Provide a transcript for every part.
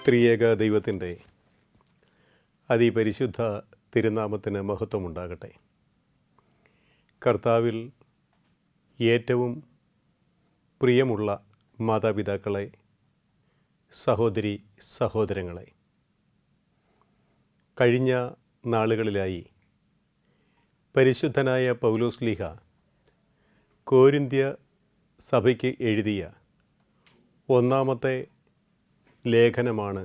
ത്രിയേക ദൈവത്തിൻ്റെ അതിപരിശുദ്ധ തിരുനാമത്തിന് മഹത്വമുണ്ടാകട്ടെ. കർത്താവിൽ ഏറ്റവും പ്രിയമുള്ള മാതാപിതാക്കളെ, സഹോദരി സഹോദരങ്ങളെ, കഴിഞ്ഞ നാളുകളിലായി പരിശുദ്ധനായ പൗലോസ്ലീഹ കോരിന്ത്യ സഭയ്ക്ക് എഴുതിയ ഒന്നാമത്തെ ലേഖനമാണ്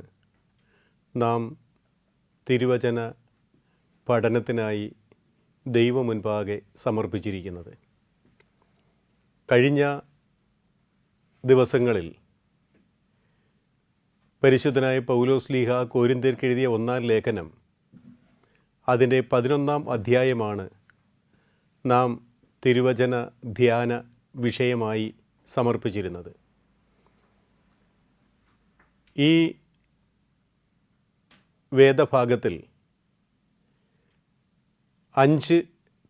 നാം തിരുവചന പഠനത്തിനായി ദൈവമുൻപാകെ സമർപ്പിച്ചിരിക്കുന്നത്. കഴിഞ്ഞ ദിവസങ്ങളിൽ പരിശുദ്ധനായ പൗലോസ്ലീഹ കോരിന്ത്യർക്ക് എഴുതിയ ഒന്നാം ലേഖനം അതിൻ്റെ 11-ാം അധ്യായമാണ് നാം തിരുവചന ധ്യാന വിഷയമായി സമർപ്പിച്ചിരുന്നത്. ഈ വേദഭാഗത്തിൽ 5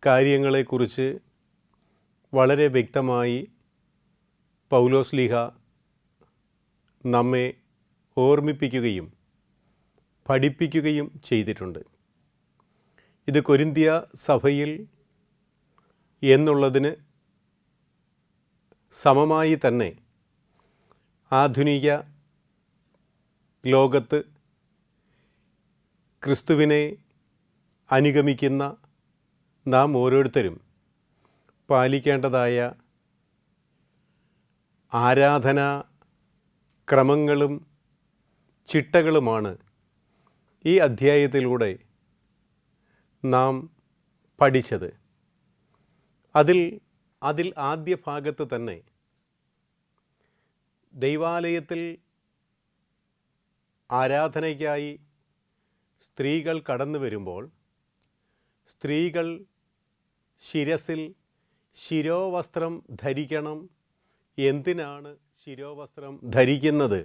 കാര്യങ്ങളെക്കുറിച്ച് വളരെ വ്യക്തമായി പൗലോസ്ലീഹ നമ്മെ ഓർമ്മിപ്പിക്കുകയും പഠിപ്പിക്കുകയും ചെയ്തിട്ടുണ്ട്. ഇത് കൊരിന്ത്യ സഭയിൽ എന്നുള്ളതിന് സമമായി തന്നെ ആധുനിക ലോകത്ത് ക്രിസ്തുവിനെ അനുഗമിക്കുന്ന നാം ഓരോരുത്തരും പാലിക്കേണ്ടതായ ആരാധനാ ക്രമങ്ങളും ചിട്ടകളുമാണ് ഈ അധ്യായത്തിലൂടെ നാം പഠിച്ചത്. അതിൽ ആദ്യ ഭാഗത്ത് തന്നെ ദൈവാലയത്തിൽ ആരാധനയ്ക്കായി സ്ത്രീകൾ കടന്നു വരുമ്പോൾ സ്ത്രീകൾ ശിരസിൽ ശിരോവസ്ത്രം ധരിക്കണം. എന്തിനാണ് ശിരോവസ്ത്രം ധരിക്കുന്നത്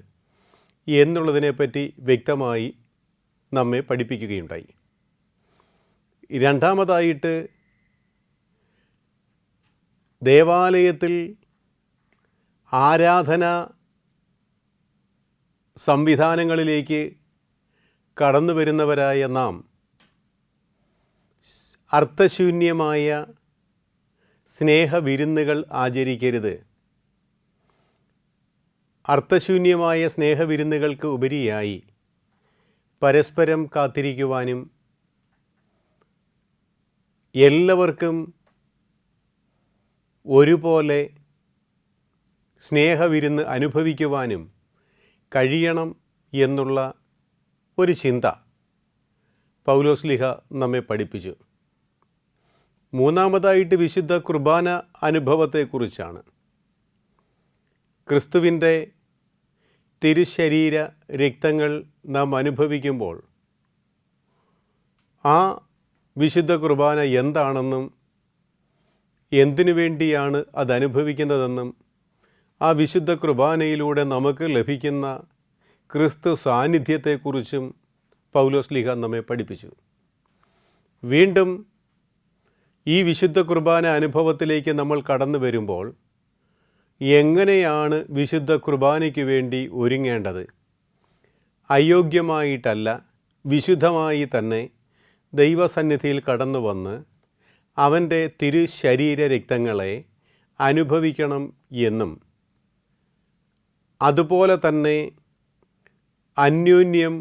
എന്നുള്ളതിനെപ്പറ്റി വ്യക്തമായി നമ്മെ പഠിപ്പിക്കുകയുണ്ടായി. രണ്ടാമതായിട്ട് ദേവാലയത്തിൽ ആരാധന സംവിധാനങ്ങളിലേക്ക് കടന്നു വരുന്നവരായ നാം അർത്ഥശൂന്യമായ സ്നേഹവിരുന്നുകൾ ആചരിക്കരുത്. അർത്ഥശൂന്യമായ സ്നേഹവിരുന്നുകൾക്ക് ഉപരിയായി പരസ്പരം കാത്തിരിക്കുവാനും എല്ലാവർക്കും ഒരുപോലെ സ്നേഹവിരുന്ന് അനുഭവിക്കുവാനും കഴിയണം എന്നുള്ള ഒരു ചിന്ത പൗലോസ്ലീഹ നമ്മെ പഠിപ്പിച്ചു. മൂന്നാമതായിട്ട് വിശുദ്ധ കുർബാന അനുഭവത്തെക്കുറിച്ചാണ്. ക്രിസ്തുവിൻ്റെ തിരുശരീര രക്തങ്ങൾ നാം അനുഭവിക്കുമ്പോൾ ആ വിശുദ്ധ കുർബാന എന്താണെന്നും എന്തിനു വേണ്ടിയാണ് അത് അനുഭവിക്കുന്നതെന്നും ആ വിശുദ്ധ കുർബാനയിലൂടെ നമുക്ക് ലഭിക്കുന്ന ക്രിസ്തു സാന്നിധ്യത്തെക്കുറിച്ചും പൗലോസ്ലീഹ നമ്മെ പഠിപ്പിച്ചു. വീണ്ടും ഈ വിശുദ്ധ കുർബാന അനുഭവത്തിലേക്ക് നമ്മൾ കടന്നു വരുമ്പോൾ എങ്ങനെയാണ് വിശുദ്ധ കുർബാനയ്ക്ക് വേണ്ടി ഒരുങ്ങേണ്ടത്? അയോഗ്യമായിട്ടല്ല, വിശുദ്ധമായി തന്നെ ദൈവസന്നിധിയിൽ കടന്നു വന്ന് അവൻ്റെ തിരുശരീര രക്തങ്ങളെ അനുഭവിക്കണം എന്നും അതുപോലെ തന്നെ അന്യോന്യം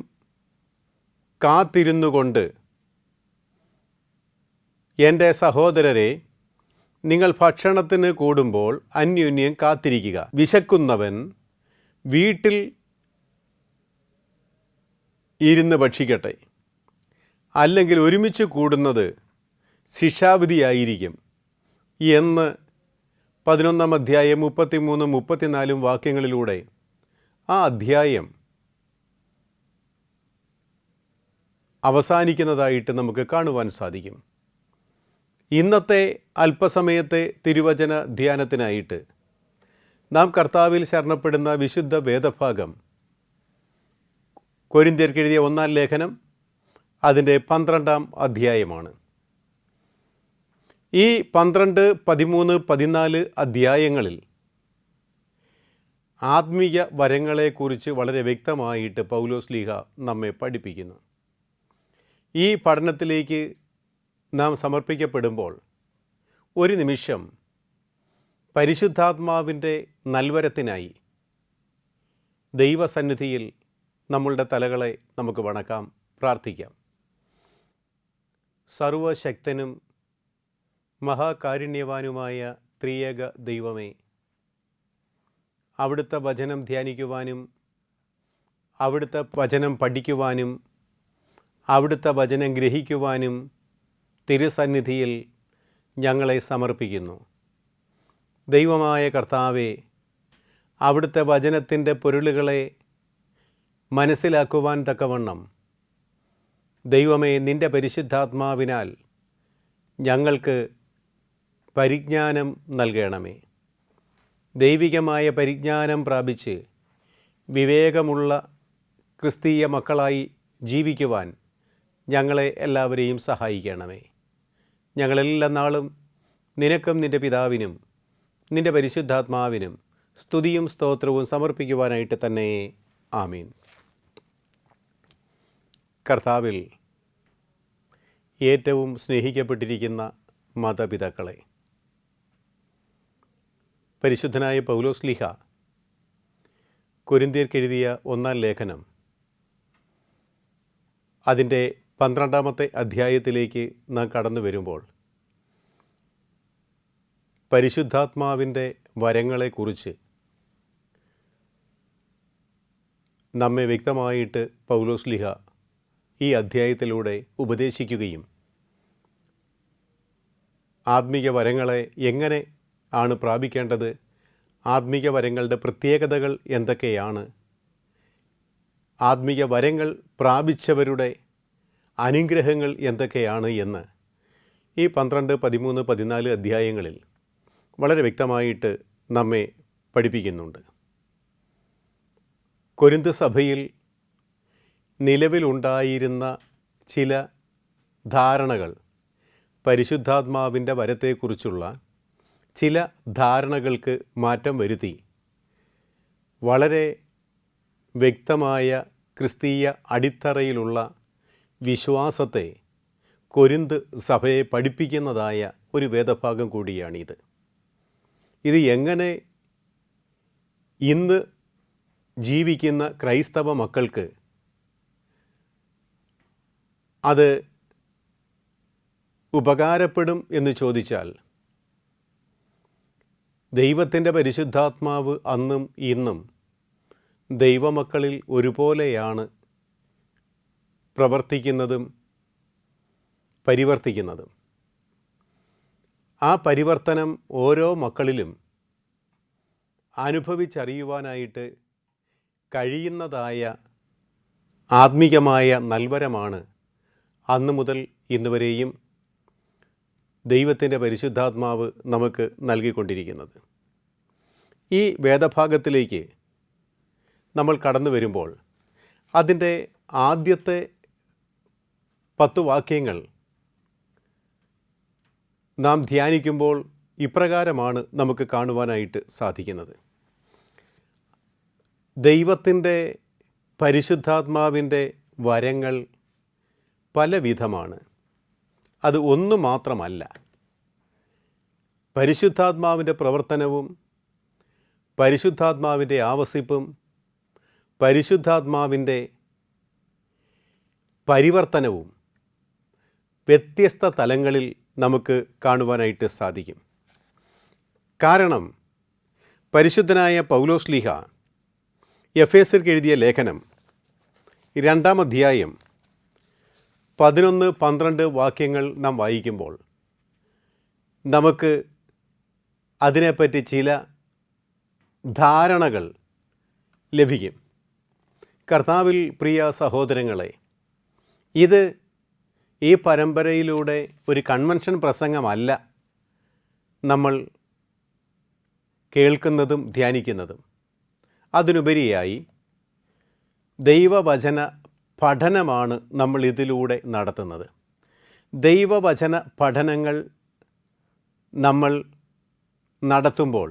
കാത്തിരുന്നു കൊണ്ട് എൻ്റെ സഹോദരരെ, നിങ്ങൾ ഭക്ഷണത്തിന് കൂടുമ്പോൾ അന്യോന്യം കാത്തിരിക്കുക. വിശക്കുന്നവൻ വീട്ടിൽ ഇരുന്ന് ഭക്ഷിക്കട്ടെ, അല്ലെങ്കിൽ ഒരുമിച്ച് കൂടുന്നത് ശിക്ഷാവിധിയായിരിക്കും എന്ന് 11-ാം അധ്യായം 33-34 വാക്യങ്ങളിലൂടെ ആ അധ്യായം അവസാനിക്കുന്നതായിട്ട് നമുക്ക് കാണുവാൻ സാധിക്കും. ഇന്നത്തെ അല്പസമയത്തെ തിരുവചന ധ്യാനത്തിനായിട്ട് നാം കർത്താവിൽ ശരണപ്പെടുന്ന വിശുദ്ധ വേദഭാഗം കൊരിന്ത്യർക്ക് എഴുതിയ 1-ാം ലേഖനം അതിൻ്റെ 12-ാം അധ്യായമാണ്. ഈ 12, 13, 14 അധ്യായങ്ങളിൽ ആത്മീയ വരങ്ങളെക്കുറിച്ച് വളരെ വ്യക്തമായിട്ട് പൗലോസ്ലീഹ നമ്മെ പഠിപ്പിക്കുന്നു. ഈ പഠനത്തിലേക്ക് നാം സമർപ്പിക്കപ്പെടുമ്പോൾ ഒരു നിമിഷം പരിശുദ്ധാത്മാവിൻ്റെ നൽവരത്തിനായി ദൈവസന്നിധിയിൽ നമ്മളുടെ തലകളെ നമുക്ക് വണക്കാം, പ്രാർത്ഥിക്കാം. സർവശക്തനും മഹാകാരുണ്യവാനുമായ ത്രിയേക ദൈവമേ, അവിടുത്തെ വചനം ധ്യാനിക്കുവാനും അവിടുത്തെ വചനം പഠിക്കുവാനും അവിടുത്തെ വചനം ഗ്രഹിക്കുവാനും തിരുസന്നിധിയിൽ ഞങ്ങളെ സമർപ്പിക്കുന്നു. ദൈവമായ കർത്താവേ, അവിടുത്തെ വചനത്തിൻ്റെ പൊരുളുകളെ മനസ്സിലാക്കുവാൻ തക്കവണ്ണം ദൈവമേ, നിൻ്റെ പരിശുദ്ധാത്മാവിനാൽ ഞങ്ങൾക്ക് പരിജ്ഞാനം നൽകണമേ. ദൈവികമായ പരിജ്ഞാനം പ്രാപിച്ച് വിവേകമുള്ള ക്രിസ്തീയ മക്കളായി ജീവിക്കുവാൻ ഞങ്ങളെ എല്ലാവരെയും സഹായിക്കണമേ. ഞങ്ങളെല്ലാ നാളും നിനക്കും നിൻ്റെ പിതാവിനും നിൻ്റെ പരിശുദ്ധാത്മാവിനും സ്തുതിയും സ്തോത്രവും സമർപ്പിക്കുവാനായിട്ട് തന്നെ. ആമീൻ. കർത്താവിൽ ഏറ്റവും സ്നേഹിക്കപ്പെട്ടിരിക്കുന്ന മാതാപിതാക്കളെ, പരിശുദ്ധനായ പൗലോസ്ലീഹ കൊരിന്ത്യർക്കെഴുതിയ 1-ാം ലേഖനം അതിൻ്റെ 12-ാമത്തെ അധ്യായത്തിലേക്ക് നാം കടന്നു വരുമ്പോൾ പരിശുദ്ധാത്മാവിൻ്റെ വരങ്ങളെക്കുറിച്ച് നമ്മെ വ്യക്തമായിട്ട് പൗലോസ്ലീഹ ഈ അധ്യായത്തിലൂടെ ഉപദേശിക്കുകയും ആത്മീയ വരങ്ങളെ എങ്ങനെ ആണ് പ്രാപിക്കേണ്ടത്, ആത്മീയ വരങ്ങളുടെ പ്രത്യേകതകൾ എന്തൊക്കെയാണ്, ആത്മീയ വരങ്ങൾ പ്രാപിച്ചവരുടെ അനുഗ്രഹങ്ങൾ എന്തൊക്കെയാണ് എന്ന് ഈ 12, 13, 14 അധ്യായങ്ങളിൽ വളരെ വ്യക്തമായിട്ട് നമ്മെ പഠിപ്പിക്കുന്നുണ്ട്. കൊരിന്ത് സഭയിൽ നിലവിലുണ്ടായിരുന്ന ചില ധാരണകൾ, പരിശുദ്ധാത്മാവിൻ്റെ വരത്തെക്കുറിച്ചുള്ള ചില ധാരണകൾക്ക് മാറ്റം വരുത്തി വളരെ വ്യക്തമായ ക്രിസ്തീയ അടിത്തറയിലുള്ള വിശ്വാസത്തെ കൊരിന്ത് സഭയെ പഠിപ്പിക്കുന്നതായ ഒരു വേദഭാഗം കൂടിയാണിത്. ഇത് എങ്ങനെ ഇന്ന് ജീവിക്കുന്ന ക്രൈസ്തവ മക്കൾക്ക് അത് ഉപകാരപ്പെടും എന്ന് ചോദിച്ചാൽ, ദൈവത്തിൻ്റെ പരിശുദ്ധാത്മാവ് അന്നും ഇന്നും ദൈവമക്കളിൽ ഒരുപോലെയാണ് പ്രവർത്തിക്കുന്നതും പരിവർത്തിക്കുന്നതും. ആ പരിവർത്തനം ഓരോ മക്കളിലും അനുഭവിച്ചറിയുവാനായിട്ട് കഴിയുന്നതായ ആത്മീകമായ നൽവരമാണ് അന്നു മുതൽ ഇന്ന് വരെയും ദൈവത്തിൻ്റെ പരിശുദ്ധാത്മാവ് നമുക്ക് നൽകിക്കൊണ്ടിരിക്കുന്നത്. ഈ വേദഭാഗത്തിലേക്ക് നമ്മൾ കടന്നു വരുമ്പോൾ അതിൻ്റെ ആദ്യത്തെ 10 വാക്യങ്ങൾ നാം ധ്യാനിക്കുമ്പോൾ ഇപ്രകാരമാണ് നമുക്ക് കാണുവാനായിട്ട് സാധിക്കുന്നത്. ദൈവത്തിൻ്റെ പരിശുദ്ധാത്മാവിൻ്റെ വരങ്ങൾ പലവിധമാണ്. അത് ഒന്നു മാത്രമല്ല. പരിശുദ്ധാത്മാവിൻ്റെ പ്രവർത്തനവും പരിശുദ്ധാത്മാവിൻ്റെ ആവസിപ്പും പരിശുദ്ധാത്മാവിൻ്റെ പരിവർത്തനവും വ്യത്യസ്ത തലങ്ങളിൽ നമുക്ക് കാണുവാനായിട്ട് സാധിക്കും. കാരണം പരിശുദ്ധനായ പൗലോസ്ലീഹ എഫേസ്യർക്ക് എഴുതിയ ലേഖനം 2-ാം അധ്യായം 11, 12 വാക്യങ്ങൾ നാം വായിക്കുമ്പോൾ നമുക്ക് അതിനെപ്പറ്റി ചില ധാരണകൾ ലഭിക്കും. കർത്താവിൽ പ്രിയ സഹോദരങ്ങളെ, ഇത് ഈ പരമ്പരയിലൂടെ ഒരു കൺവെൻഷൻ പ്രസംഗമല്ല നമ്മൾ കേൾക്കുന്നതും ധ്യാനിക്കുന്നതും. അതിനുപരിയായി ദൈവവചന പഠനമാണ് നമ്മൾ ഇതിലൂടെ നടത്തുന്നത്. ദൈവവചന പഠനങ്ങൾ നമ്മൾ നടത്തുമ്പോൾ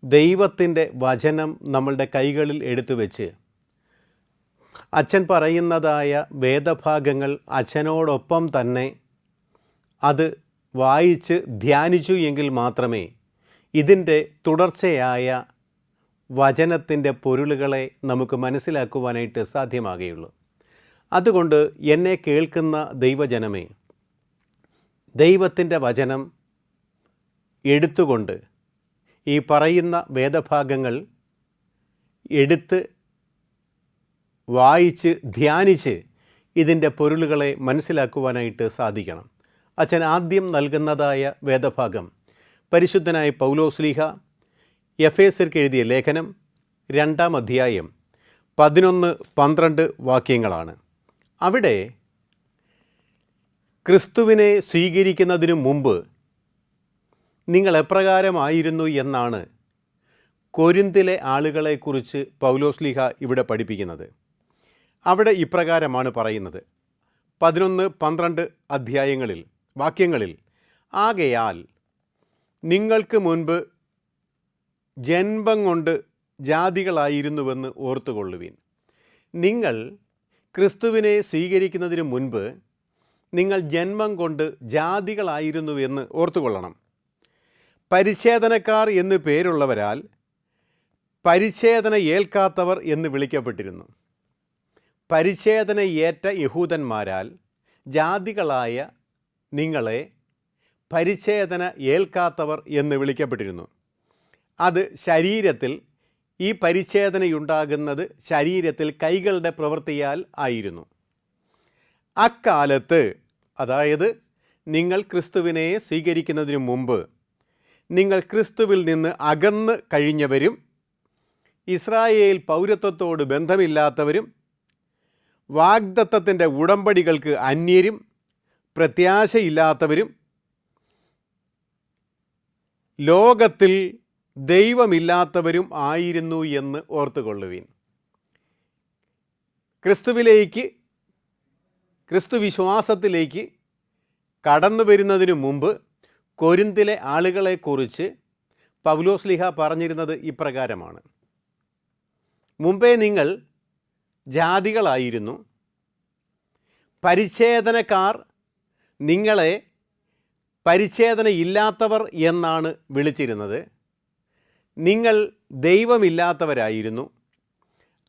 ദൈവത്തിൻ്റെ വചനം നമ്മളുടെ കൈകളിൽ എടുത്തു വെച്ച് അച്ഛൻ പറയുന്നതായ വേദഭാഗങ്ങൾ അച്ഛനോടൊപ്പം തന്നെ അത് വായിച്ച് ധ്യാനിച്ചു എങ്കിൽ മാത്രമേ ഇതിൻ്റെ തുടർച്ചയായ വചനത്തിൻ്റെ പൊരുളുകളെ നമുക്ക് മനസ്സിലാക്കുവാനായിട്ട് സാധ്യമാകുകയുള്ളൂ. അതുകൊണ്ട് എന്നെ കേൾക്കുന്ന ദൈവജനമേ, ദൈവത്തിൻ്റെ വചനം എടുത്തുകൊണ്ട് ഈ പറയുന്ന വേദഭാഗങ്ങൾ എടുത്ത് വായിച്ച് ധ്യാനിച്ച് ഇതിൻ്റെ പൊരുളുകളെ മനസ്സിലാക്കുവാനായിട്ട് സാധിക്കണം. അച്ഛൻ ആദ്യം നൽകുന്നതായ വേദഭാഗം പരിശുദ്ധനായ പൗലോസ്ലീഹ എഫേസ്യർക്ക് എഴുതിയ ലേഖനം 2-ാം അധ്യായം 11-12 വാക്യങ്ങളാണ്. അവിടെ ക്രിസ്തുവിനെ സ്വീകരിക്കുന്നതിനു മുമ്പ് നിങ്ങൾ എപ്രകാരമായിരുന്നു എന്നാണ് കൊരിന്തിലെ ആളുകളെക്കുറിച്ച് പൗലോസ്ലീഹ ഇവിടെ പഠിപ്പിക്കുന്നത്. അവിടെ ഇപ്രകാരമാണ് പറയുന്നത്, 11-12 അധ്യായങ്ങളിൽ വാക്യങ്ങളിൽ, ആകയാൽ നിങ്ങൾക്ക് മുൻപ് ജന്മം കൊണ്ട് ജാതികളായിരുന്നുവെന്ന് ഓർത്തുകൊള്ളുവിൻ. നിങ്ങൾ ക്രിസ്തുവിനെ സ്വീകരിക്കുന്നതിന് മുൻപ് നിങ്ങൾ ജന്മം കൊണ്ട് ജാതികളായിരുന്നുവെന്ന് ഓർത്തുകൊള്ളണം. പരിച്ഛേദനക്കാർ എന്ന് പേരുള്ളവരാൽ പരിച്ഛേദന ഏൽക്കാത്തവർ എന്ന് വിളിക്കപ്പെട്ടിരുന്നു. പരിച്ഛേദന ഏറ്റ യഹൂദന്മാരാൽ ജാതികളായ നിങ്ങളെ പരിച്ഛേദന ഏൽക്കാത്തവർ എന്ന് വിളിക്കപ്പെട്ടിരുന്നു. അത് ശരീരത്തിൽ, ഈ പരിച്ഛേദനയുണ്ടാകുന്നത് ശരീരത്തിൽ കൈകളുടെ പ്രവൃത്തിയാൽ ആയിരുന്നു. അക്കാലത്ത്, അതായത് നിങ്ങൾ ക്രിസ്തുവിനെ സ്വീകരിക്കുന്നതിനു മുമ്പ്, നിങ്ങൾ ക്രിസ്തുവിൽ നിന്ന് അകന്ന് കഴിഞ്ഞവരും ഇസ്രായേൽ പൗരത്വത്തോട് ബന്ധമില്ലാത്തവരും വാഗ്ദത്തത്തിൻ്റെ ഉടമ്പടികൾക്ക് അന്യരും പ്രത്യാശയില്ലാത്തവരും ലോകത്തിൽ ദൈവമില്ലാത്തവരും ആയിരുന്നു എന്ന് ഓർത്തുകൊള്ളുവിൻ. ക്രിസ്തു വിശ്വാസത്തിലേക്ക് കടന്നു വരുന്നതിനു മുമ്പ് കൊരിന്തിലെ ആളുകളെക്കുറിച്ച് പൗലോസ്ലീഹ പറഞ്ഞിരുന്നത് ഇപ്രകാരമാണ്: മുമ്പേ നിങ്ങൾ ജാതികളായിരുന്നു, പരിച്ഛേദനക്കാർ നിങ്ങളെ പരിച്ഛേദനയില്ലാത്തവർ എന്നാണ് വിളിച്ചിരുന്നത്. നിങ്ങൾ ദൈവമില്ലാത്തവരായിരുന്നു.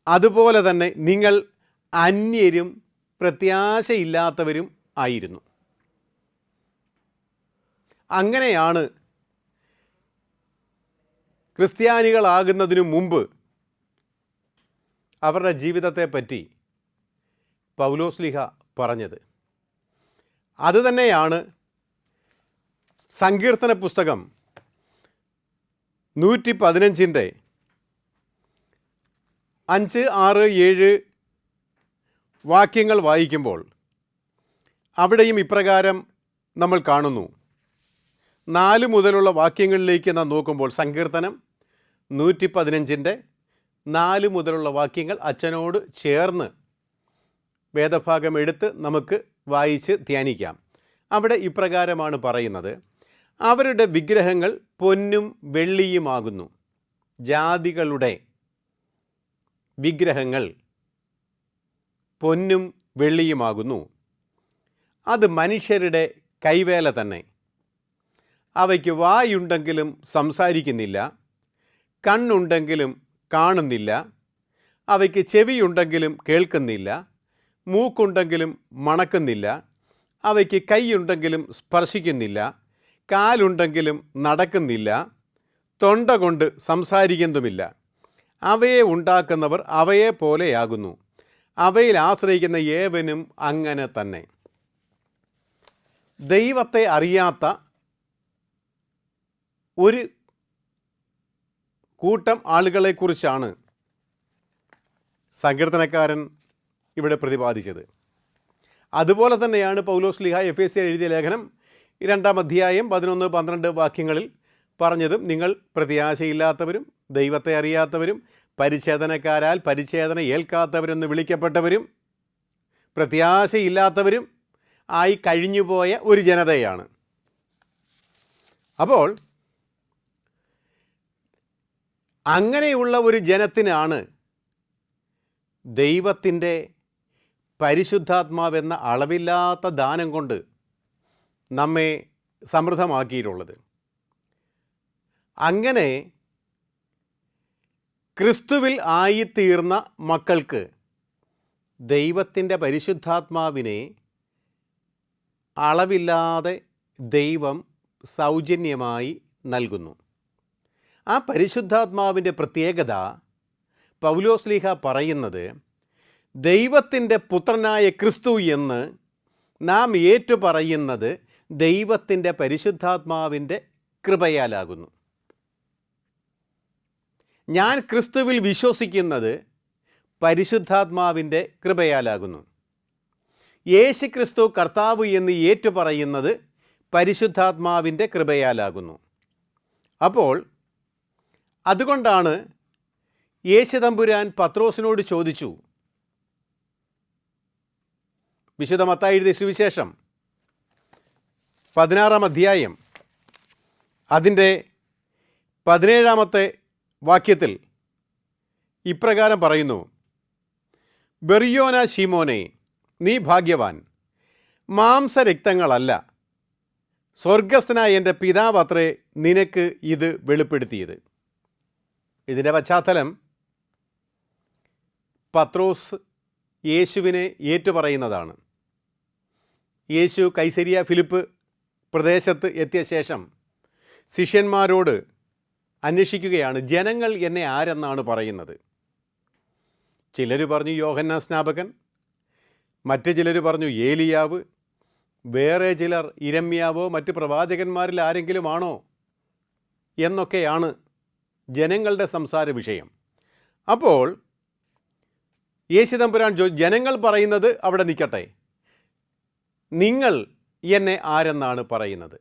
അതുപോലെ തന്നെ നിങ്ങൾ അന്യരും പ്രത്യാശയില്ലാത്തവരും ആയിരുന്നു. അങ്ങനെയാണ് ക്രിസ്ത്യാനികളാകുന്നതിനു മുമ്പ് അവരുടെ ജീവിതത്തെപ്പറ്റി പൗലോസ്ലീഹ പറഞ്ഞത്. അതുതന്നെയാണ് സങ്കീർത്തന പുസ്തകം 115 5, 6, 7 വാക്യങ്ങൾ വായിക്കുമ്പോൾ അവിടെയും ഇപ്രകാരം നമ്മൾ കാണുന്നു. 4 മുതലുള്ള വാക്യങ്ങളിലേക്ക് നാം നോക്കുമ്പോൾ സങ്കീർത്തനം 115 4 മുതലുള്ള വാക്യങ്ങൾ അച്ഛനോട് ചേർന്ന് വേദഭാഗം എടുത്ത് നമുക്ക് വായിച്ച് ധ്യാനിക്കാം. അവിടെ ഇപ്രകാരമാണ് പറയുന്നത്: അവരുടെ വിഗ്രഹങ്ങൾ പൊന്നും വെള്ളിയുമാകുന്നു. ജാതികളുടെ വിഗ്രഹങ്ങൾ പൊന്നും വെള്ളിയുമാകുന്നു. അത് മനുഷ്യരുടെ കൈവേല തന്നെ. അവയ്ക്ക് വായുണ്ടെങ്കിലും സംസാരിക്കുന്നില്ല, കണ്ണുണ്ടെങ്കിലും കാണുന്നില്ല, അവയ്ക്ക് ചെവിയുണ്ടെങ്കിലും കേൾക്കുന്നില്ല, മൂക്കുണ്ടെങ്കിലും മണക്കുന്നില്ല, അവയ്ക്ക് കൈയുണ്ടെങ്കിലും സ്പർശിക്കുന്നില്ല, കാലുണ്ടെങ്കിലും നടക്കുന്നില്ല, തൊണ്ട കൊണ്ട് സംസാരിക്കുന്നതുമില്ല. അവയെ ഉണ്ടാക്കുന്നവർ അവയെ പോലെയാകുന്നു. അവയിൽ ആശ്രയിക്കുന്ന ഏവനും അങ്ങനെ തന്നെ. ദൈവത്തെ അറിയാത്ത ഒരു കൂട്ടം ആളുകളെക്കുറിച്ചാണ് സങ്കീർത്തനക്കാരൻ ഇവിടെ പ്രതിപാദിച്ചത്. അതുപോലെ തന്നെയാണ് പൗലോസ്ലീഹ എഫേസ്യർ എഴുതിയ ലേഖനം 2-ാം അധ്യായം 11-12 വാക്യങ്ങളിൽ പറഞ്ഞതും. നിങ്ങൾ പ്രത്യാശയില്ലാത്തവരും ദൈവത്തെ അറിയാത്തവരും പരിച്ഛേദനക്കാരാൽ പരിച്ഛേദന ഏൽക്കാത്തവരെന്ന് വിളിക്കപ്പെട്ടവരും പ്രത്യാശയില്ലാത്തവരും ആയി കഴിഞ്ഞുപോയ ഒരു ജനതയാണ്. അപ്പോൾ അങ്ങനെയുള്ള ഒരു ജനത്തിനാണ് ദൈവത്തിൻ്റെ പരിശുദ്ധാത്മാവെന്ന അളവില്ലാത്ത ദാനം കൊണ്ട് നമ്മെ സമൃദ്ധമാക്കിയിട്ടുള്ളത്. അങ്ങനെ ക്രിസ്തുവിൽ ആയിത്തീർന്ന മക്കൾക്ക് ദൈവത്തിൻ്റെ പരിശുദ്ധാത്മാവിനെ അളവില്ലാതെ ദൈവം സൗജന്യമായി നൽകുന്നു. ആ പരിശുദ്ധാത്മാവിൻ്റെ പ്രത്യേകത പൗലോസ്ലീഹ പറയുന്നത്, ദൈവത്തിൻ്റെ പുത്രനായ ക്രിസ്തു എന്ന് നാം ഏറ്റുപറയുന്നത് ദൈവത്തിൻ്റെ പരിശുദ്ധാത്മാവിൻ്റെ കൃപയാലാകുന്നു. ഞാൻ ക്രിസ്തുവിൽ വിശ്വസിക്കുന്നത് പരിശുദ്ധാത്മാവിൻ്റെ കൃപയാലാകുന്നു. യേശു ക്രിസ്തു കർത്താവ് എന്ന് ഏറ്റുപറയുന്നത് പരിശുദ്ധാത്മാവിൻ്റെ കൃപയാലാകുന്നു. അപ്പോൾ അതുകൊണ്ടാണ് യേശു തമ്പുരാൻ പത്രോസിനോട് ചോദിച്ചു, വിശുദ്ധ മത്തായി എഴുതിയ സുവിശേഷം 16-ാം അധ്യായം അതിൻ്റെ 17-ാമത്തെ വാക്യത്തിൽ ഇപ്രകാരം പറയുന്നു, ബെറിയോന ശീമോനെ, നീ ഭാഗ്യവാൻ, മാംസരക്തങ്ങളല്ല, സ്വർഗസ്ഥനായ എൻ്റെ പിതാവ് അത്രേ നിനക്ക് ഇത് വെളിപ്പെടുത്തിയത്. ഇതിൻ്റെ പശ്ചാത്തലം പത്രോസ് യേശുവിനെ ഏറ്റുപറയുന്നതാണ്. യേശു കൈസരിയ ഫിലിപ്പ് പ്രദേശത്ത് എത്തിയ ശേഷം ശിഷ്യന്മാരോട് അന്വേഷിക്കുകയാണ്, ജനങ്ങൾ എന്നെ ആരെന്നാണ് പറയുന്നത്? ചിലർ പറഞ്ഞു യോഹന്നാൻ സ്നാപകൻ, മറ്റു ചിലർ പറഞ്ഞു ഏലിയാവ്, വേറെ ചിലർ ഇരമ്യാവോ മറ്റ് പ്രവാചകന്മാരിൽ ആരെങ്കിലുമാണോ എന്നൊക്കെയാണ് ജനങ്ങളുടെ സംസാര വിഷയം. അപ്പോൾ യേശു തമ്പുരാൻ ജനങ്ങൾ പറയുന്നത് അവിടെ നിൽക്കട്ടെ, നിങ്ങൾ എന്നെ ആരെന്നാണ് പറയുന്നത്?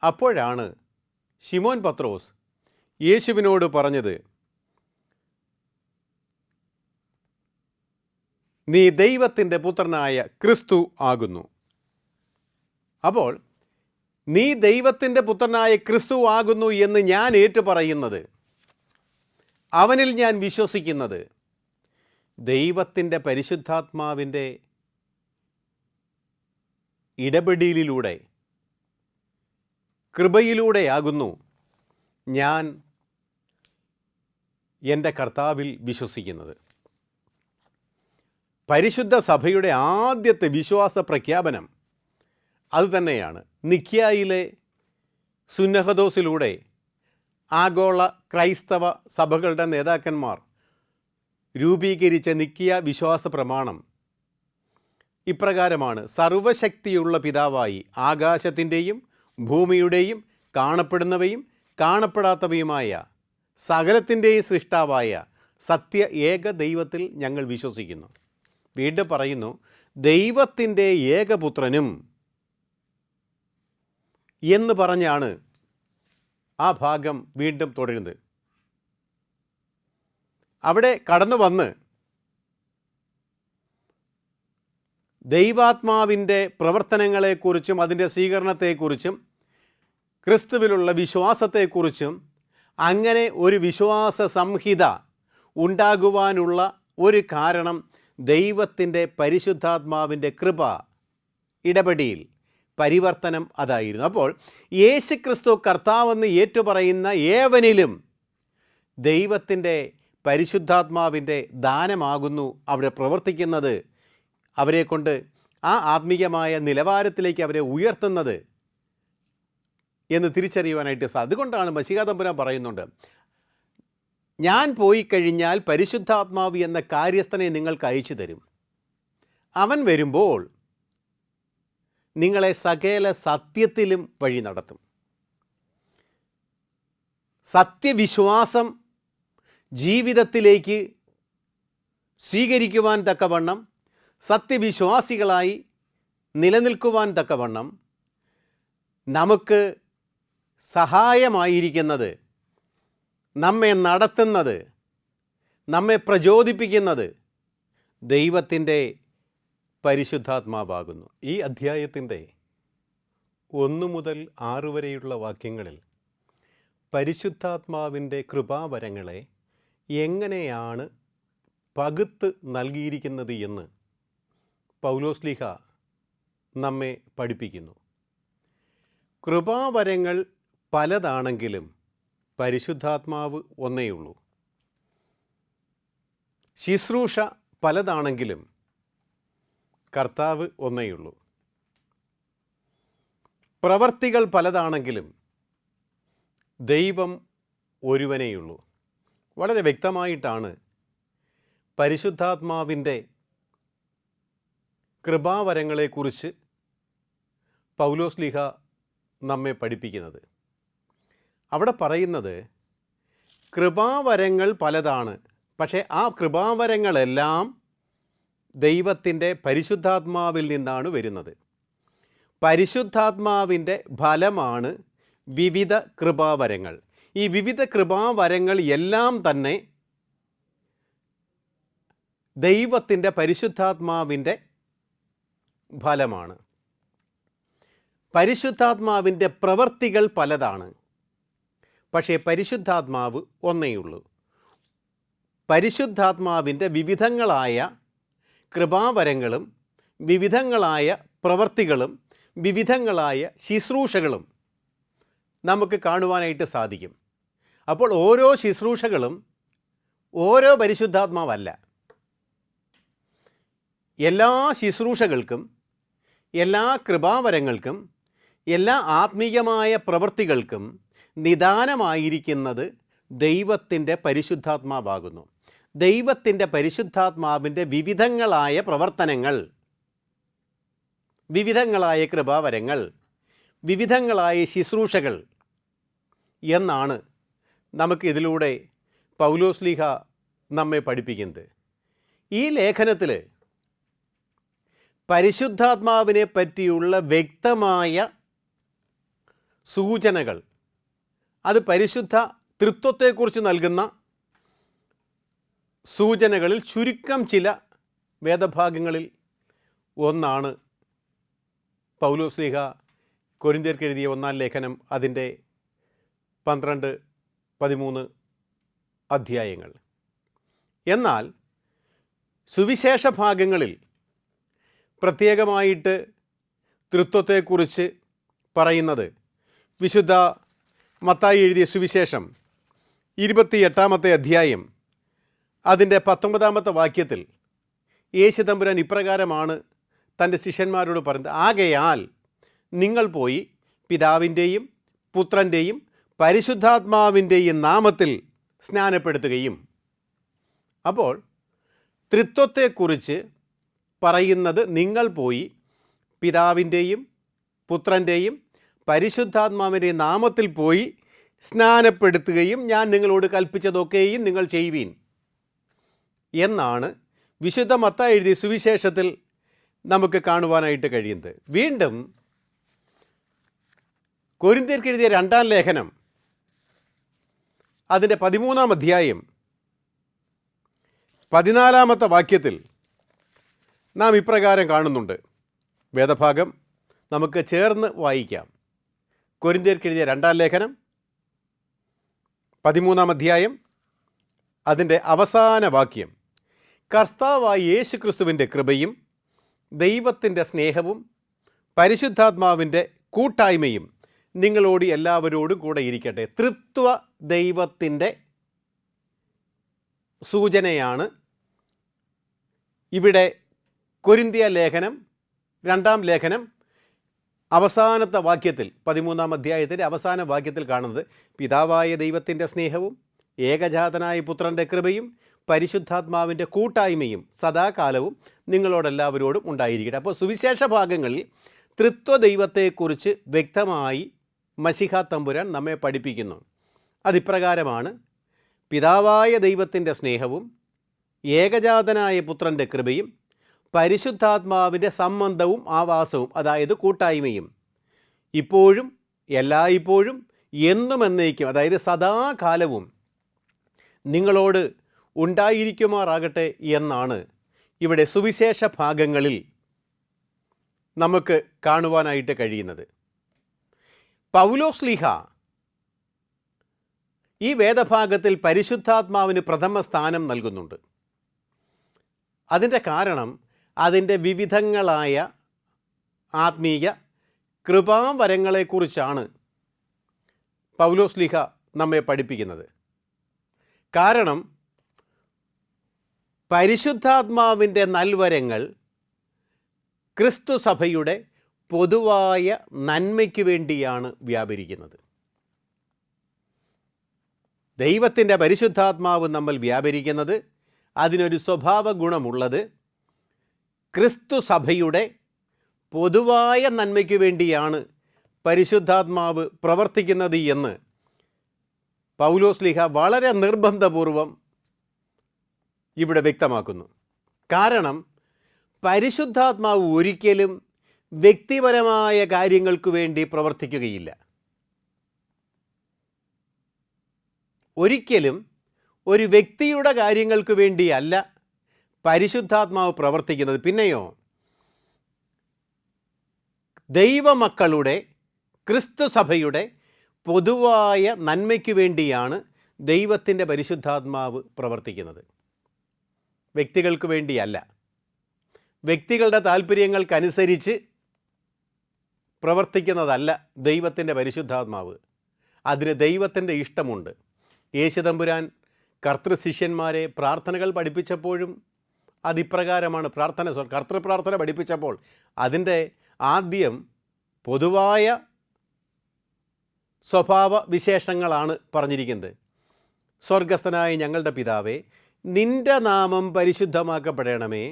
അപ്പോഴാണ് ശിമോൻ പത്രോസ് യേശുവിനോട് പറഞ്ഞത്, നീ ദൈവത്തിൻ്റെ പുത്രനായ ക്രിസ്തു ആകുന്നു. അപ്പോൾ നീ ദൈവത്തിൻ്റെ പുത്രനായ ക്രിസ്തു ആകുന്നു എന്ന് ഞാൻ ഏറ്റുപറയുന്നത്, അവനിൽ ഞാൻ വിശ്വസിക്കുന്നത് ദൈവത്തിൻ്റെ പരിശുദ്ധാത്മാവിൻ്റെ ഇടപെടലിലൂടെ, കൃപയിലൂടെയാകുന്നു ഞാൻ എൻ്റെ കർത്താവിൽ വിശ്വസിക്കുന്നത്. പരിശുദ്ധ സഭയുടെ ആദ്യത്തെ വിശ്വാസ പ്രഖ്യാപനം അതുതന്നെയാണ്. നിക്യായിലെ സുന്നഹദോസിലൂടെ ആഗോള ക്രൈസ്തവ സഭകളുടെ നേതാക്കന്മാർ രൂപീകരിച്ച നിക്യ വിശ്വാസ പ്രമാണം ഇപ്രകാരമാണ്: സർവശക്തിയുള്ള പിതാവായി ആകാശത്തിൻ്റെയും ഭൂമിയുടെയും കാണപ്പെടുന്നവയും കാണപ്പെടാത്തവയുമായ സകലത്തിൻ്റെയും സൃഷ്ടാവായ സത്യ ഏക ദൈവത്തിൽ ഞങ്ങൾ വിശ്വസിക്കുന്നു. വീണ്ടും പറയുന്നു, ദൈവത്തിൻ്റെ ഏകപുത്രനും എന്ന് പറഞ്ഞാണ് ആ ഭാഗം വീണ്ടും തുടരുന്നത്. അവിടെ കടന്നു വന്ന് ദൈവാത്മാവിൻ്റെ പ്രവർത്തനങ്ങളെക്കുറിച്ചും അതിൻ്റെ സ്വീകരണത്തെക്കുറിച്ചും ക്രിസ്തുവിലുള്ള വിശ്വാസത്തെക്കുറിച്ചും അങ്ങനെ ഒരു വിശ്വാസ സംഹിത ഉണ്ടാകുവാനുള്ള ഒരു കാരണം ദൈവത്തിൻ്റെ പരിശുദ്ധാത്മാവിൻ്റെ കൃപ, ഇടപെടൽ, പരിവർത്തനം അതായിരുന്നു. അപ്പോൾ യേശു ക്രിസ്തു കർത്താവെന്ന് ഏറ്റുപറയുന്ന ഏവനിലും ദൈവത്തിൻ്റെ പരിശുദ്ധാത്മാവിൻ്റെ ദാനമാകുന്നു അവിടെ പ്രവർത്തിക്കുന്നത്, അവരെ കൊണ്ട് ആ ആത്മീയമായ നിലവാരത്തിലേക്ക് അവരെ ഉയർത്തുന്നത് എന്ന് തിരിച്ചറിയുവാനായിട്ട് അതുകൊണ്ടാണ് മശീഹ തമ്പുരാൻ പറയുന്നുണ്ട്, ഞാൻ പോയി കഴിഞ്ഞാൽ പരിശുദ്ധാത്മാവ് എന്ന കാര്യസ്ഥനെ നിങ്ങൾക്ക് അയച്ചു തരും. അവൻ വരുമ്പോൾ നിങ്ങളെ സകല സത്യത്തിലും വഴി നടത്തും. സത്യവിശ്വാസം ജീവിതത്തിലേക്ക് സ്വീകരിക്കുവാൻ തക്കവണ്ണം, സത്യവിശ്വാസികളായി നിലനിൽക്കുവാൻ തക്കവണ്ണം നമുക്ക് സഹായമായിരിക്കുന്നത്, നമ്മെ നടത്തുന്നത്, നമ്മെ പ്രചോദിപ്പിക്കുന്നത് ദൈവത്തിൻ്റെ പരിശുദ്ധാത്മാവാകുന്നു. ഈ അധ്യായത്തിൻ്റെ 1 മുതൽ 6 വരെയുള്ള വാക്യങ്ങളിൽ പരിശുദ്ധാത്മാവിൻ്റെ കൃപാവരങ്ങളെ എങ്ങനെയാണ് പകുത്ത് നൽകിയിരിക്കുന്നത് എന്ന് പൗലോസ്ലീഹ നമ്മെ പഠിപ്പിക്കുന്നു. കൃപാവരങ്ങൾ പലതാണെങ്കിലും പരിശുദ്ധാത്മാവ് ഒന്നേയുള്ളൂ. ശുശ്രൂഷ പലതാണെങ്കിലും കർത്താവ് ഒന്നേയുള്ളൂ. പ്രവർത്തികൾ പലതാണെങ്കിലും ദൈവം ഒരുവനേയുള്ളൂ. വളരെ വ്യക്തമായിട്ടാണ് പരിശുദ്ധാത്മാവിൻ്റെ കൃപാവരങ്ങളെക്കുറിച്ച് പൗലോസ്ലീഹ നമ്മെ പഠിപ്പിക്കുന്നത്. അവിടെ പറയുന്നത് കൃപാവരങ്ങൾ പലതാണ്, പക്ഷേ ആ കൃപാവരങ്ങളെല്ലാം ദൈവത്തിൻ്റെ പരിശുദ്ധാത്മാവിൽ നിന്നാണ് വരുന്നത്. പരിശുദ്ധാത്മാവിൻ്റെ ഫലമാണ് വിവിധ കൃപാവരങ്ങൾ. ഈ വിവിധ കൃപാവരങ്ങൾ എല്ലാം തന്നെ ദൈവത്തിൻ്റെ പരിശുദ്ധാത്മാവിൻ്റെ ഫലമാണ്. പരിശുദ്ധാത്മാവിൻ്റെ പ്രവൃത്തികൾ പലതാണ്, പക്ഷേ പരിശുദ്ധാത്മാവ് ഒന്നേയുള്ളൂ. പരിശുദ്ധാത്മാവിൻ്റെ വിവിധങ്ങളായ കൃപാവരങ്ങളും വിവിധങ്ങളായ പ്രവൃത്തികളും വിവിധങ്ങളായ ശുശ്രൂഷകളും നമുക്ക് കാണുവാനായിട്ട് സാധിക്കും. അപ്പോൾ ഓരോ ശുശ്രൂഷകളും ഓരോ പരിശുദ്ധാത്മാവല്ല. എല്ലാ ശുശ്രൂഷകൾക്കും എല്ലാ കൃപാവരങ്ങൾക്കും എല്ലാ ആത്മീയമായ പ്രവൃത്തികൾക്കും നിദാനമായിരിക്കുന്നത് ദൈവത്തിൻ്റെ പരിശുദ്ധാത്മാവാകുന്നു. ദൈവത്തിൻ്റെ പരിശുദ്ധാത്മാവിൻ്റെ വിവിധങ്ങളായ പ്രവർത്തനങ്ങൾ, വിവിധങ്ങളായ കൃപാവരങ്ങൾ, വിവിധങ്ങളായ ശുശ്രൂഷകൾ എന്നാണ് നമുക്ക് ഇതിലൂടെ പൗലോസ്ലീഹ നമ്മെ പഠിപ്പിക്കുന്നത്. ഈ ലേഖനത്തിൽ പരിശുദ്ധാത്മാവിനെ പറ്റിയുള്ള വ്യക്തമായ സൂചനകൾ, അത് പരിശുദ്ധ തൃത്വത്തെക്കുറിച്ച് നൽകുന്ന സൂചനകളിൽ ചുരുക്കം ചില വേദഭാഗങ്ങളിൽ ഒന്നാണ് പൗലോസ്ലീഹ കൊരിന്ത്യർക്ക് എഴുതിയ 1-ാം ലേഖനം അതിൻ്റെ 12-13 അധ്യായങ്ങൾ. എന്നാൽ സുവിശേഷ ഭാഗങ്ങളിൽ പ്രത്യേകമായിട്ട് തൃത്വത്തെക്കുറിച്ച് പറയുന്നത് വിശുദ്ധ മത്തായി എഴുതിയ സുവിശേഷം 28-ാമത്തെ അധ്യായം അതിൻ്റെ 19-ാമത്തെ വാക്യത്തിൽ യേശു തമ്പുരാൻ ഇപ്രകാരമാണ് തൻ്റെ ശിഷ്യന്മാരോട് പറയുന്നത്: ആകയാൽ നിങ്ങൾ പോയി പിതാവിൻ്റെയും പുത്രൻ്റെയും പരിശുദ്ധാത്മാവിൻ്റെയും നാമത്തിൽ സ്നാനപ്പെടുത്തുകയും. അപ്പോൾ തൃത്വത്തെക്കുറിച്ച് പറയുന്നത് നിങ്ങൾ പോയി പിതാവിൻ്റെയും പുത്രൻ്റെയും പരിശുദ്ധാത്മാവിൻ്റെ നാമത്തിൽ പോയി സ്നാനപ്പെടുത്തുകയും ഞാൻ നിങ്ങളോട് കൽപ്പിച്ചതൊക്കെയും നിങ്ങൾ ചെയ്യുവീൻ എന്നാണ് വിശുദ്ധ മത്തായി എഴുതിയ സുവിശേഷത്തിൽ നമുക്ക് കാണുവാനായിട്ട് കഴിയുന്നത്. വീണ്ടും കൊരിന്ത്യർക്ക് എഴുതിയ 2-ാം ലേഖനം അതിൻ്റെ 13-ാം അധ്യായം 14-ാമത്തെ വാക്യത്തിൽ നാം ഇപ്രകാരം കാണുന്നുണ്ട്. വേദഭാഗം നമുക്ക് ചേർന്ന് വായിക്കാം. കൊരിന്ത്യർക്ക് എഴുതിയ 2-ാം ലേഖനം 13-ാം അധ്യായം അതിൻ്റെ അവസാന വാക്യം: കർത്താവായ യേശു ക്രിസ്തുവിൻ്റെ കൃപയും ദൈവത്തിൻ്റെ സ്നേഹവും പരിശുദ്ധാത്മാവിൻ്റെ കൂട്ടായ്മയും നിങ്ങളോട് എല്ലാവരോടും കൂടെ ഇരിക്കട്ടെ. തൃത്വ ദൈവത്തിൻ്റെ സൂചനയാണ് ഇവിടെ കൊരിന്ത്യ ലേഖനം 2-ാം ലേഖനം അവസാനത്തെ വാക്യത്തിൽ 13-ാം അധ്യായത്തിൻ്റെ അവസാന വാക്യത്തിൽ കാണുന്നത് പിതാവായ ദൈവത്തിൻ്റെ സ്നേഹവും ഏകജാതനായ പുത്രൻ്റെ കൃപയും പരിശുദ്ധാത്മാവിൻ്റെ കൂട്ടായ്മയും സദാകാലവും നിങ്ങളോടെല്ലാവരോടും ഉണ്ടായിരിക്കട്ടെ. അപ്പോൾ സുവിശേഷ ഭാഗങ്ങളിൽ തൃത്വ ദൈവത്തെക്കുറിച്ച് വ്യക്തമായി മശിഹ തമ്പുരാൻ നമ്മെ പഠിപ്പിക്കുന്നു. അതിപ്രകാരമാണ്: പിതാവായ ദൈവത്തിൻ്റെ സ്നേഹവും ഏകജാതനായ പുത്രൻ്റെ കൃപയും പരിശുദ്ധാത്മാവിൻ്റെ സംബന്ധവും ആവാസവും, അതായത് കൂട്ടായ്മയും, ഇപ്പോഴും എല്ലായ്പ്പോഴും എന്നും എന്നേക്കും, അതായത് സദാകാലവും നിങ്ങളോട് ഉണ്ടായിരിക്കുമാറാകട്ടെ എന്നാണ് ഇവിടെ സുവിശേഷ ഭാഗങ്ങളിൽ നമുക്ക് കാണുവാനായിട്ട് കഴിയുന്നത്. പൗലോസ്ലീഹ ഈ വേദഭാഗത്തിൽ പരിശുദ്ധാത്മാവിന് പ്രഥമ സ്ഥാനം നൽകുന്നുണ്ട്. അതിൻ്റെ കാരണം അതിൻ്റെ വിവിധങ്ങളായ ആത്മീയ കൃപാവരങ്ങളെക്കുറിച്ചാണ് പൗലോസ്ലീഹ നമ്മെ പഠിപ്പിക്കുന്നത്. കാരണം പരിശുദ്ധാത്മാവിൻ്റെ നൽവരങ്ങൾ ക്രിസ്തു സഭയുടെ പൊതുവായ നന്മയ്ക്ക് വേണ്ടിയാണ് വ്യാപരിക്കുന്നത്. ദൈവത്തിൻ്റെ പരിശുദ്ധാത്മാവ് നമ്മൾ വ്യാപരിക്കുന്നത് അതിനൊരു സ്വഭാവ ഗുണമുള്ളത് ക്രിസ്തു സഭയുടെ പൊതുവായ നന്മയ്ക്ക് വേണ്ടിയാണ് പരിശുദ്ധാത്മാവ് പ്രവർത്തിക്കുന്നത് എന്ന് പൗലോസ്ലീഹ വളരെ നിർബന്ധപൂർവം ഇവിടെ വ്യക്തമാക്കുന്നു. കാരണം പരിശുദ്ധാത്മാവ് ഒരിക്കലും വ്യക്തിപരമായ കാര്യങ്ങൾക്ക് വേണ്ടി പ്രവർത്തിക്കുകയില്ല. ഒരിക്കലും ഒരു വ്യക്തിയുടെ കാര്യങ്ങൾക്ക് വേണ്ടിയല്ല പരിശുദ്ധാത്മാവ് പ്രവർത്തിക്കുന്നത്. പിന്നെയോ ദൈവമക്കളുടെ ക്രിസ്തു സഭയുടെ പൊതുവായ നന്മയ്ക്ക് വേണ്ടിയാണ് ദൈവത്തിൻ്റെ പരിശുദ്ധാത്മാവ് പ്രവർത്തിക്കുന്നത്. വ്യക്തികൾക്ക് വേണ്ടിയല്ല. വ്യക്തികളുടെ താല്പര്യങ്ങൾക്കനുസരിച്ച് പ്രവർത്തിക്കുന്നതല്ല ദൈവത്തിൻ്റെ പരിശുദ്ധാത്മാവ്. അതിന് ദൈവത്തിൻ്റെ ഇഷ്ടമുണ്ട്. യേശുതമ്പുരാൻ കർത്തൃശിഷ്യന്മാരെ പ്രാർത്ഥനകൾ പഠിപ്പിച്ചപ്പോഴും അതിപ്രകാരമാണ് കർത്തൃപ്രാർത്ഥന പഠിപ്പിച്ചപ്പോൾ അതിൻ്റെ ആദ്യം പൊതുവായ സ്വഭാവ വിശേഷങ്ങളാണ് പറഞ്ഞിരിക്കുന്നത്. സ്വർഗസ്ഥനായ ഞങ്ങളുടെ പിതാവേ, നിൻ്റെ നാമം പരിശുദ്ധമാക്കപ്പെടണമേ,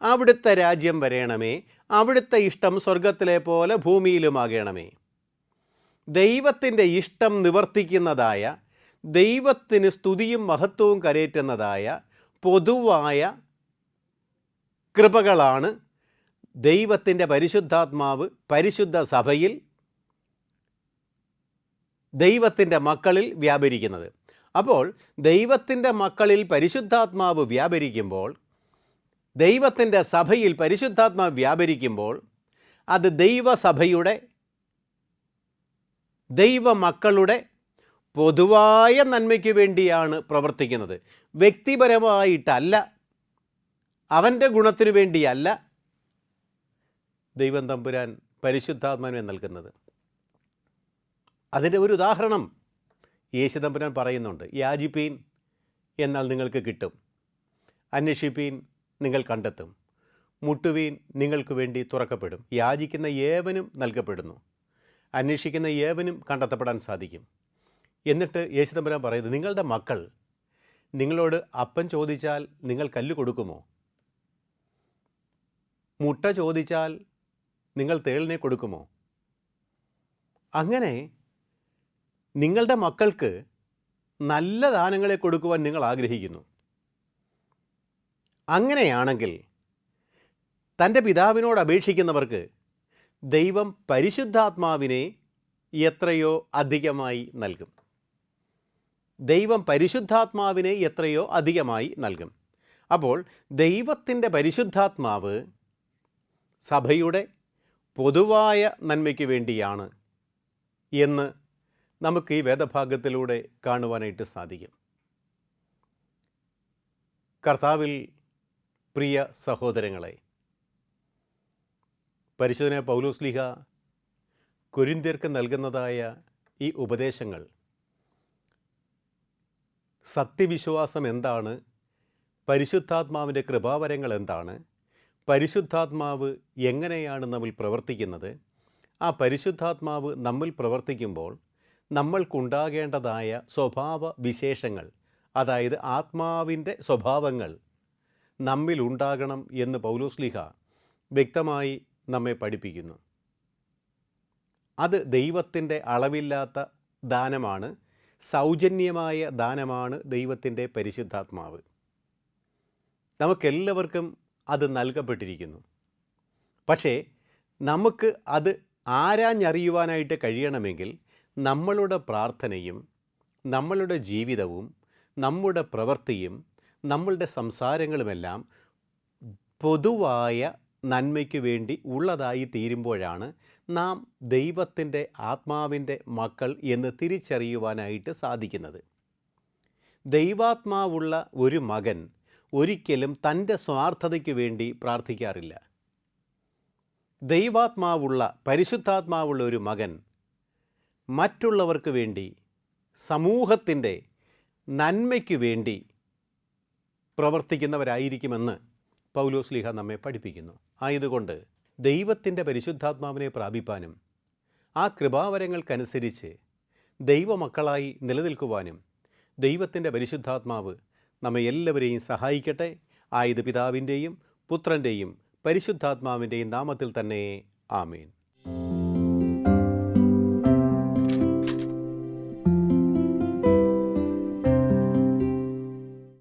അവിടുത്തെ രാജ്യം വരേണമേ, അവിടുത്തെ ഇഷ്ടം സ്വർഗത്തിലെ പോലെ ഭൂമിയിലുമാകണമേ. ദൈവത്തിൻ്റെ ഇഷ്ടം നിവർത്തിക്കുന്നതായ, ദൈവത്തിന് സ്തുതിയും മഹത്വവും കരേറ്റുന്നതായ പൊതുവായ കൃപകളാണ് ദൈവത്തിൻ്റെ പരിശുദ്ധാത്മാവ് പരിശുദ്ധ സഭയിൽ ദൈവത്തിൻ്റെ മക്കളിൽ വ്യാപരിക്കുന്നത്. അപ്പോൾ ദൈവത്തിൻ്റെ മക്കളിൽ പരിശുദ്ധാത്മാവ് വ്യാപരിക്കുമ്പോൾ, ദൈവത്തിൻ്റെ സഭയിൽ പരിശുദ്ധാത്മാവ് വ്യാപരിക്കുമ്പോൾ അത് ദൈവസഭയുടെ ദൈവമക്കളുടെ പൊതുവായ നന്മയ്ക്ക് വേണ്ടിയാണ് പ്രവർത്തിക്കുന്നത്. വ്യക്തിപരമായിട്ടല്ല, അവൻ്റെ ഗുണത്തിനു വേണ്ടിയല്ല ദൈവം തമ്പുരാൻ പരിശുദ്ധാത്മാവിനെ നൽകുന്നത്. അതിൻ്റെ ഒരു ഉദാഹരണം യേശു തമ്പുരാൻ പറയുന്നുണ്ട്. യാചിപ്പീൻ എന്നാൽ നിങ്ങൾക്ക് കിട്ടും, അന്വേഷിപ്പീൻ നിങ്ങൾ കണ്ടെത്തും, മുട്ടുവീൻ നിങ്ങൾക്ക് വേണ്ടി തുറക്കപ്പെടും. യാചിക്കുന്ന ഏവനും നൽകപ്പെടുന്നു, അന്വേഷിക്കുന്ന ഏവനും കണ്ടെത്തപ്പെടാൻ സാധിക്കും. എന്നിട്ട് യേശു തമ്പുരാൻ പറയുന്നത്, നിങ്ങളുടെ മക്കൾ നിങ്ങളോട് അപ്പം ചോദിച്ചാൽ നിങ്ങൾ കല്ല് കൊടുക്കുമോ? മുട്ട ചോദിച്ചാൽ നിങ്ങൾ തേളിനെ കൊടുക്കുമോ? അങ്ങനെ നിങ്ങളുടെ മക്കൾക്ക് നല്ല ദാനങ്ങളെ കൊടുക്കുവാൻ നിങ്ങൾ ആഗ്രഹിക്കുന്നു. അങ്ങനെയാണെങ്കിൽ തൻ്റെ പിതാവിനോട് അപേക്ഷിക്കുന്നവർക്ക് ദൈവം പരിശുദ്ധാത്മാവിനെ എത്രയോ അധികമായി നൽകും. ദൈവം പരിശുദ്ധാത്മാവിനെ എത്രയോ അധികമായി നൽകും. അപ്പോൾ ദൈവത്തിൻ്റെ പരിശുദ്ധാത്മാവ് സഭയുടെ പൊതുവായ നന്മയ്ക്ക് വേണ്ടിയാണ് എന്ന് നമുക്ക് ഈ വേദഭാഗത്തിലൂടെ കാണുവാനായിട്ട് സാധിക്കും. കർത്താവിൽ പ്രിയ സഹോദരങ്ങളെ, പരിശുദ്ധനായ പൗലോസ്ലീഹ കൊരിന്ത്യർക്ക് നൽകുന്നതായ ഈ ഉപദേശങ്ങൾ സത്യവിശ്വാസം എന്താണ്, പരിശുദ്ധാത്മാവിൻ്റെ കൃപാവരങ്ങൾ എന്താണ്, പരിശുദ്ധാത്മാവ് എങ്ങനെയാണ് നമ്മിൽ പ്രവർത്തിക്കുന്നത്, ആ പരിശുദ്ധാത്മാവ് നമ്മിൽ പ്രവർത്തിക്കുമ്പോൾ നമ്മൾക്കുണ്ടാകേണ്ടതായ സ്വഭാവ വിശേഷങ്ങൾ, അതായത് ആത്മാവിൻ്റെ സ്വഭാവങ്ങൾ നമ്മിലുണ്ടാകണം എന്ന് പൗലോസ്ലീഹ വ്യക്തമായി നമ്മെ പഠിപ്പിക്കുന്നു. അത് ദൈവത്തിൻ്റെ അളവില്ലാത്ത ദാനമാണ്, സൗജന്യമായ ദാനമാണ് ദൈവത്തിൻ്റെ പരിശുദ്ധാത്മാവ്. നമുക്കെല്ലാവർക്കും അത് നൽകപ്പെട്ടിരിക്കുന്നു. പക്ഷേ നമുക്ക് അത് ആരാഞ്ഞറിയുവാനായിട്ട് കഴിയണമെങ്കിൽ നമ്മളുടെ പ്രാർത്ഥനയും നമ്മളുടെ ജീവിതവും നമ്മുടെ പ്രവൃത്തിയും നമ്മളുടെ സംസാരങ്ങളുമെല്ലാം പൊതുവായ നന്മയ്ക്ക് വേണ്ടി ഉള്ളതായി തീരുമ്പോഴാണ് നാം ദൈവത്തിൻ്റെ ആത്മാവിൻ്റെ മക്കൾ എന്ന് തിരിച്ചറിയുവാനായിട്ട് സാധിക്കുന്നത്. ദൈവാത്മാവുള്ള ഒരു മകൻ ഒരിക്കലും തൻ്റെ സ്വാർത്ഥതയ്ക്ക് വേണ്ടി പ്രാർത്ഥിക്കാറില്ല. ദൈവാത്മാവുള്ള, പരിശുദ്ധാത്മാവുള്ള ഒരു മകൻ മറ്റുള്ളവർക്ക് വേണ്ടി, സമൂഹത്തിൻ്റെ നന്മയ്ക്ക് വേണ്ടി പ്രവർത്തിക്കുന്നവരായിരിക്കുമെന്ന് പൗലോസ്ലീഹ നമ്മെ പഠിപ്പിക്കുന്നു. ആയതുകൊണ്ട് ദൈവത്തിൻ്റെ പരിശുദ്ധാത്മാവിനെ പ്രാപിപ്പാനും ആ കൃപാവരങ്ങൾക്കനുസരിച്ച് ദൈവമക്കളായി നിലനിൽക്കുവാനും ദൈവത്തിൻ്റെ പരിശുദ്ധാത്മാവ് നമ്മെ എല്ലാവരെയും സഹായിക്കട്ടെ. ആയത് പിതാവിൻ്റെയും പുത്രൻ്റെയും പരിശുദ്ധാത്മാവിൻ്റെയും നാമത്തിൽ തന്നെ. ആമേൻ.